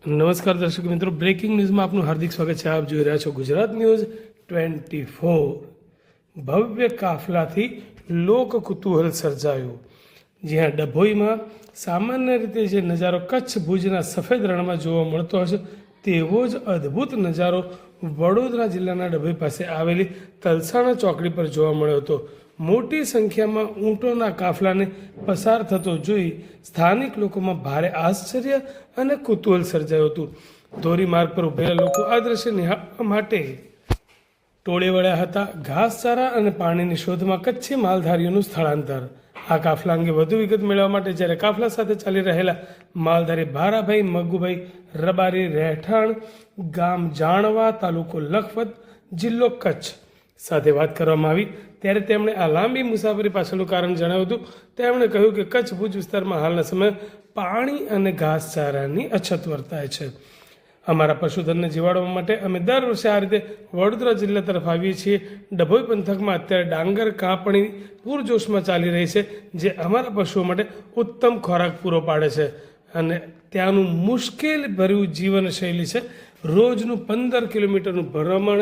નમસ્કાર દર્શક મિત્રો, બ્રેકિંગ ન્યૂઝમાં આપનું હાર્દિક સ્વાગત છે. આપ જોઈ રહ્યા છો ગુજરાત ન્યૂઝ 24. ભવ્ય કાફલાથી લોક કુતૂહલ સર્જાયું. જ્યાં ડભોઈમાં સામાન્ય રીતે જે નજારો કચ્છ ભુજના સફેદ રણમાં જોવા મળતો હશે તેવો જ અદ્ભુત નજારો વડોદરા જિલ્લાના ડભોઈ પાસે આવેલી તલસાણા ચોકડી પર જોવા મળ્યો હતો. મોટી સંખ્યામાં ઊંટોના કાફલાને પસાર થતો જોઈ સ્થાનિક લોકોમાં ભારે આશ્ચર્ય અને કુતૂહલ સર્જાયું હતું. ધોરીમાર્ગ પર ઉભેલા લોકો આ દ્રશ્ય નિહાળવા માટે ટોળે વળ્યા હતા. ઘાસચારા અને પાણીની શોધમાં કચ્છી માલધારીઓનું સ્થળાંતર. આ કાફલા અંગે વધુ વિગત મેળવવા માટે જ્યારે કાફલા સાથે ચાલી રહેલા માલધારી ભારાભાઈ મગુભાઈ રબારી રહેઠાણ, ગામ જાણવા, તાલુકો લખપત, જિલ્લો કચ્છ સાથે વાત કરવામાં આવી ત્યારે તેમણે આ લાંબી મુસાફરી પાછળનું કારણ જણાવ્યું હતું. તેમણે કહ્યું કે કચ્છ ભુજ વિસ્તારમાં હાલના સમયે પાણી અને ઘાસચારાની અછત વર્તાય છે. અમારા પશુધનને જીવાડવા માટે અમે દર વર્ષે આ રીતે વડોદરા જિલ્લા તરફ આવીએ છીએ. ડભોઈ પંથકમાં અત્યારે ડાંગર કાપણી પૂરજોશમાં ચાલી રહી છે, જે અમારા પશુઓ માટે ઉત્તમ ખોરાક પૂરો પાડે છે અને ત્યાંનું મુશ્કેલ ભર્યું જીવનશૈલી છે. રોજનું 15 કિલોમીટરનું ભ્રમણ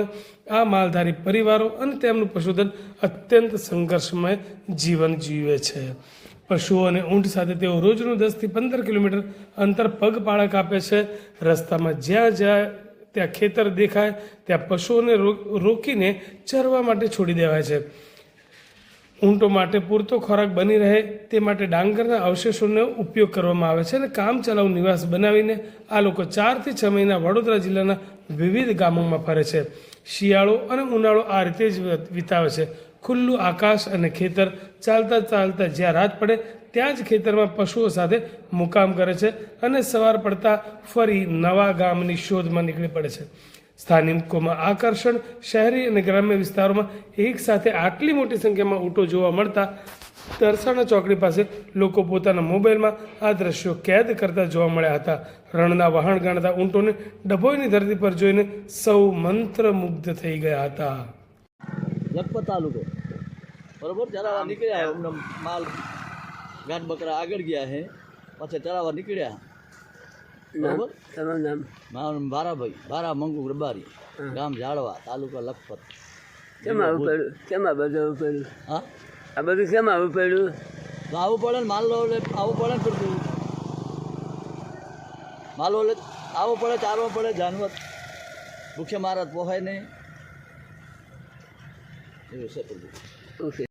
આ માલધારી પરિવારો અને તેમનું પશુધન અત્યંત સંઘર્ષમય જીવન જીવે છે. પશુઓ અને ઊંટ સાથે તેઓ રોજનું 10 થી 15 કિલોમીટર અંતર પગપાળા કાપે છે. રસ્તામાં જ્યાં જ્યાં ત્યાં ખેતર દેખાય ત્યાં પશુઓને રોકીને ચરવા માટે છોડી દેવાય છે. ઊંટો માટે પૂરતો ખોરાક બની રહે તે માટે ડાંગરના અવશેષોનો ઉપયોગ કરવામાં આવે છે અને કામચલાઉ નિવાસ બનાવીને આ લોકો 4 થી 6 મહિના વડોદરા જિલ્લાના વિવિધ ગામોમાં ફરે છે. શિયાળો અને ઉનાળો આ રીતે જ વિતાવે છે. ખુલ્લું આકાશ અને ખેતર, ચાલતા ચાલતા જ્યાં રાત પડે ત્યાં જ ખેતરમાં પશુઓ સાથે મુકામ કરે છે અને સવાર પડતા ફરી નવા ગામની શોધમાં નીકળી પડે છે. સ્થાનિકોમાં આકર્ષણ. શહેરી અને ગ્રામ્ય વિસ્તારોમાં એક સાથે આટલી મોટી સંખ્યામાં ઊંટો જોવા મળતા તલસાણા ચોકડી પાસે લોકો પોતાના મોબાઈલમાં આ દ્રશ્યો કેદ કરતા જોવા મળ્યા હતા. રણના વહાણ ગણાતા ઊંટોને ડભોઈની ધરતી પર જોઈને સૌ મંત્રમુગ્ધ થઈ ગયા હતા. લખપત તાલુકો બરોબર. ચરાવવા નીકળ્યા અમને માલ ઘાટ બકરા આગળ ગયા છે, પછી ચરાવવા નીકળ્યા. બરોબર. તમારું નામ? મારું ભારાભાઈ, ભારા મંગુ રબારી, ગામ ઝાડવા, તાલુકા લખપત. કેમાં આવું પડ્યું? કેમાં બધું આવું પડ્યું? હા, આ બધું કેમાં આવું પડ્યું? તો આવવું પડે ને, માલ લો એટલે આવવું પડે ને. પડતું માલો એટલે આવવું પડે, ચારવું પડે. જાનવર ભૂખ્યા મારા પોહાય નહીં એવું છે. ઓકે.